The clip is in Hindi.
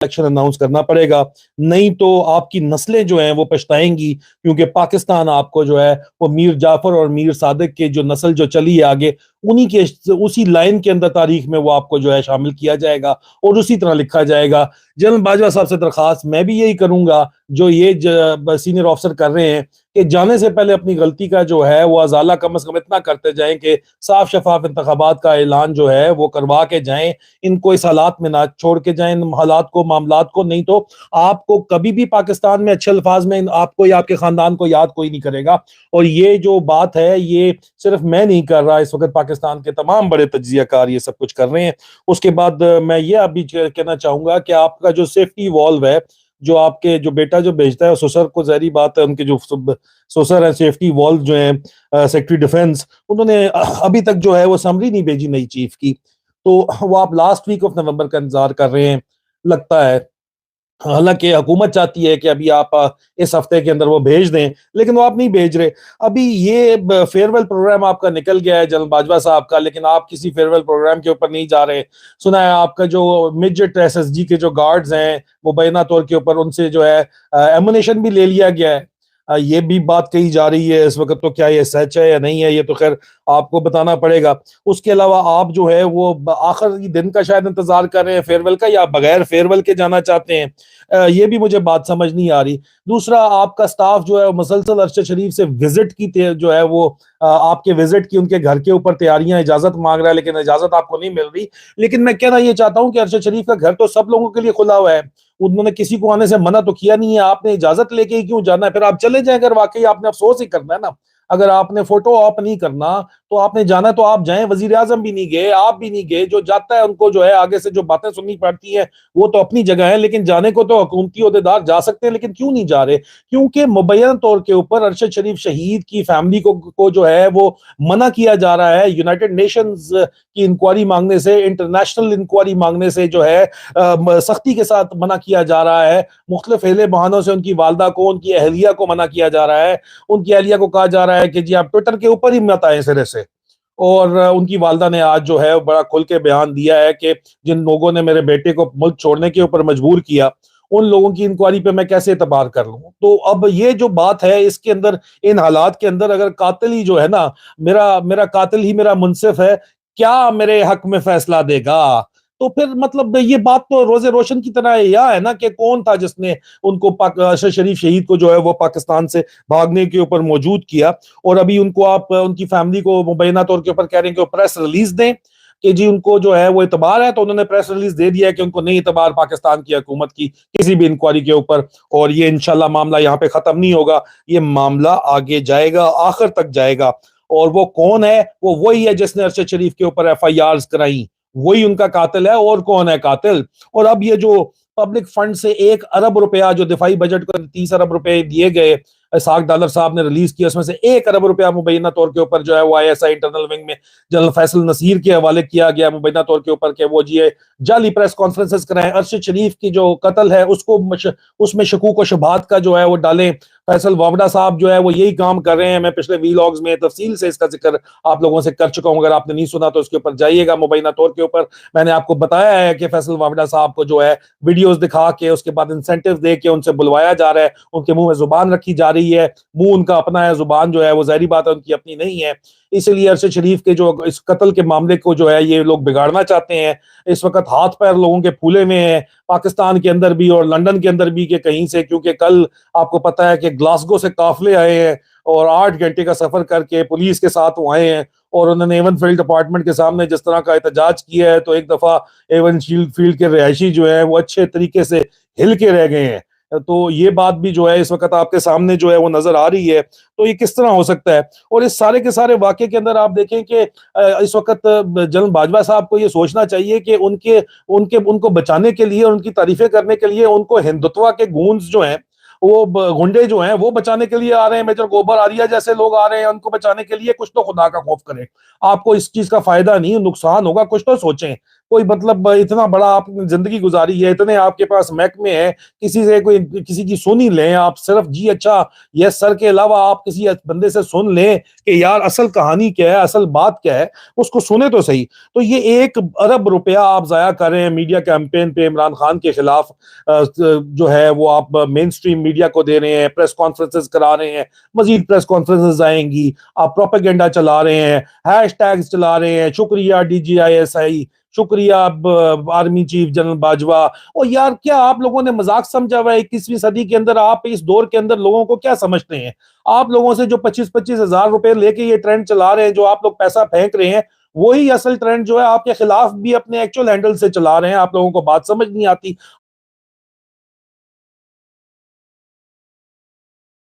इलेक्शन अनाउंस करना पड़ेगा, नहीं तो आपकी नस्लें जो हैं वो पछताएंगी, क्योंकि पाकिस्तान आपको जो है वो मीर जाफर और मीर सादिक के जो नस्ल जो चली है आगे, उन्हीं के उसी लाइन के अंदर तारीख में वो आपको जो है शामिल किया जाएगा और उसी तरह लिखा जाएगा। जनरल बाजवा साहब से दरखास्त मैं भी यही करूंगा जो ये सीनियर ऑफिसर कर रहे हैं कि जाने से पहले अपनी गलती का जो है वो अजाला कम से कम इतना करते जाएं कि साफ शफाफ इंतखाबात का ऐलान जो है वो करवा के जाएं, इनको इस हालात में ना छोड़ के जाएं इन हालात को, मामलात को, नहीं तो आपको कभी भी पाकिस्तान में अच्छे अल्फाज में आपको या आपके खानदान को याद कोई नहीं करेगा। और ये जो बात है ये सिर्फ मैं नहीं कर रहा, इस वक्त पाकिस्तान के तमाम बड़े तज्जियाकार ये सब कुछ कर रहे हैं। उसके बाद मैं ये अभी कहना चाहूंगा कि आपका जो सेफ्टी वॉल्व है, जो आपके जो बेटा जो भेजता है ससुर को, जहरी बात है उनके जो ससुर है सेफ्टी वॉल्व जो है सेक्रेटरी डिफेंस, उन्होंने अभी तक जो है वो समरी नहीं भेजी नई चीफ की, तो वो आप लास्ट वीक ऑफ नवंबर का इंतजार कर रहे हैं लगता है। हालांकि हुकूमत चाहती है कि अभी आप इस हफ्ते के अंदर वो भेज दें, लेकिन वो आप नहीं भेज रहे। अभी ये फेयरवेल प्रोग्राम आपका निकल गया है जनरल बाजवा साहब का, लेकिन आप किसी फेयरवेल प्रोग्राम के ऊपर नहीं जा रहे। सुना है आपका जो मिडजेट एसएसजी के जो गार्ड्स हैं मुबैना तौर के ऊपर उनसे जो है एमुनेशन भी ले लिया गया है। ये भी बात कही जा रही है इस वक्त, तो क्या ये सच है या नहीं है ये तो खैर आपको बताना पड़ेगा। उसके अलावा आप जो है वो आखिरी दिन का शायद इंतजार कर रहे हैं फेयरवेल का, या बगैर फेयरवेल के जाना चाहते हैं, ये भी मुझे बात समझ नहीं आ रही। दूसरा, आपका स्टाफ जो है मुसलसल अरशद शरीफ से विजिट की जो है वो आपके विजिट की उनके घर के ऊपर तैयारियां, इजाजत मांग रहा है, लेकिन इजाजत आपको नहीं मिल रही। लेकिन मैं कहना ये चाहता हूं कि अरशद शरीफ का घर तो सब लोगों के लिए खुला हुआ है, उन्होंने किसी को आने से मना तो किया नहीं है, आपने इजाजत लेके ही क्यों जाना है? फिर आप चले जाएं, अगर वाकई आपने अफसोस ही करना है ना, अगर आपने फोटो ऑप नहीं करना तो आपने जाना तो आप जाएं। वजीर आजम भी नहीं गए, आप भी नहीं गए, जो जाता है उनको जो है आगे से जो बातें सुननी पड़ती हैं वो तो अपनी जगह है, लेकिन जाने को तो हुकूमती ओहदेदार जा सकते हैं, लेकिन क्यों नहीं जा रहे? क्योंकि मुबैना तौर के ऊपर अरशद शरीफ शहीद की फैमिली को जो है वो मना किया जा रहा है, यूनाइटेड नेशंस की इंक्वायरी मांगने से, इंटरनेशनल इंक्वायरी मांगने से जो है सख्ती के साथ मना किया जा रहा है। मुख्तलिफ हिले बहानों से उनकी वालदा को, उनकी अहलिया को मना किया जा रहा है। उनकी अहलिया को कहा जा रहा है कि जी आप ट्विटर के ऊपर ही मत आए सिरे से। और उनकी वालदा ने आज जो है बड़ा खुल के बयान दिया है कि जिन लोगों ने मेरे बेटे को मुल्क छोड़ने के ऊपर मजबूर किया, उन लोगों की इंक्वायरी पे मैं कैसे एतबार कर लूं? तो अब ये जो बात है इसके अंदर, इन हालात के अंदर, अगर कातिल ही जो है ना, मेरा मेरा कातिल ही मेरा मुंसिफ है, क्या मेरे हक में फैसला देगा? तो फिर मतलब ये बात तो रोजे रोशन की तरह यह है ना कि कौन था जिसने उनको अरशद शरीफ शहीद को जो है वो पाकिस्तान से भागने के ऊपर मौजूद किया, और अभी उनको आप उनकी फैमिली को मुबैना तौर के ऊपर कह रहे हैं कि प्रेस रिलीज दें कि जी उनको जो है वो इतबार है, तो उन्होंने प्रेस रिलीज दे दिया है कि उनको नहीं इतबार पाकिस्तान की हुकूमत की किसी भी इंक्वायरी के ऊपर। और ये इंशाल्लाह मामला यहाँ पे खत्म नहीं होगा, ये मामला आगे जाएगा, आखिर तक जाएगा। और वो कौन है? वो वही है जिसने अरशद शरीफ के ऊपर FIR कराई, वही उनका कातिल है। और कौन है कातिल? और अब ये जो पब्लिक फंड से 1 अरब रुपया जो दिफाई बजट को 30 अरब रुपए दिए गए, $60 साहब ने रिलीज किया, उसमें से 1 अरब रुपया मुबैना तौर के ऊपर जो है वो ISI इंटरनल विंग में जनरल फैसल नसीर के हवाले किया गया मुबैना तौर के ऊपर के वो जी जाली प्रेस कॉन्फ्रेंसेस कराएं, अरशद शरीफ की जो कत्ल है उसको उसमें शकूक व शुबहात का जो है वो डालें। फैसल वावड़ा साहब जो है वो यही काम कर रहे हैं। मैं पिछले वीलॉग्स में तफसील से इसका जिक्र आप लोगों से कर चुका हूं, अगर आपने नहीं सुना तो उसके ऊपर जाइएगा। मुबैना तौर के ऊपर मैंने आपको बताया है कि फैसल वावड़ा साहब को जो है वीडियोस दिखा के उसके बाद इंसेंटिव दे के उनसे बुलवाया जा रहा है, उनके मुंह में जुबान रखी जा रही है। मुंह उनका अपना है, जुबान जो है वो ज़ाहिरी बात है उनकी अपनी नहीं है। इसलिए अरशद शरीफ के जो इस कत्ल के मामले को जो है ये लोग बिगाड़ना चाहते हैं। इस वक्त हाथ पैर लोगों के फूले में हैं, पाकिस्तान के अंदर भी और लंदन के अंदर भी, के कहीं से, क्योंकि कल आपको पता है कि ग्लासगो से काफिले आए हैं और 8 घंटे का सफर करके पुलिस के साथ वो आए हैं, और उन्होंने एवन फील्ड अपार्टमेंट के सामने जिस तरह का एहतजाज किया है, तो एक दफा एवन फील्ड के रहायशी जो है वो अच्छे तरीके से हिल के रह गए हैं। तो ये बात भी जो है इस वक्त आपके सामने जो है वो नजर आ रही है। तो ये किस तरह हो सकता है? और इस सारे के सारे वाकये के अंदर आप देखें कि इस वक्त जनरल बाजवा साहब को ये सोचना चाहिए कि उनके उनके उनको बचाने के लिए, उनकी तारीफें करने के लिए, उनको हिंदुत्व के गूंज जो हैं वो गुंडे जो हैं वो बचाने के लिए आ रहे हैं, मेजर गोबर आरिया जैसे लोग आ रहे हैं उनको बचाने के लिए। कुछ तो खुदा का खौफ करें, आपको इस चीज का फायदा नहीं नुकसान होगा, कुछ तो सोचें। कोई मतलब इतना बड़ा आपने जिंदगी गुजारी है, इतने आपके पास महकमे है, किसी से कोई किसी की सुन ही लें आप, सिर्फ जी अच्छा यस सर के अलावा आप किसी बंदे से सुन लें कि यार असल कहानी क्या है, असल बात क्या है, उसको सुने तो सही। तो ये 1 अरब रुपया आप जाया कर रहे हैं मीडिया कैंपेन पे इमरान खान के खिलाफ, जो है वो आप मेन स्ट्रीम मीडिया को दे रहे हैं, प्रेस कॉन्फ्रेंसेस करा रहे हैं, मजीद प्रेस कॉन्फ्रेंसेस आएंगी, आप प्रोपेगेंडा चला रहे हैं, हैश टैग्स चला रहे हैं, शुक्रिया DGISI, शुक्रिया आर्मी चीफ जनरल बाजवा। और यार क्या आप लोगों ने मजाक समझा हुआ है? 21वीं सदी के अंदर आप इस दौर के अंदर लोगों को क्या समझते हैं? आप लोगों से जो 25-25 हजार रुपए लेके ये ट्रेंड चला रहे हैं, जो आप लोग पैसा फेंक रहे हैं, वही असल ट्रेंड जो है आपके खिलाफ भी अपने एक्चुअल हैंडल से चला रहे हैं। आप लोगों को बात समझ नहीं आती।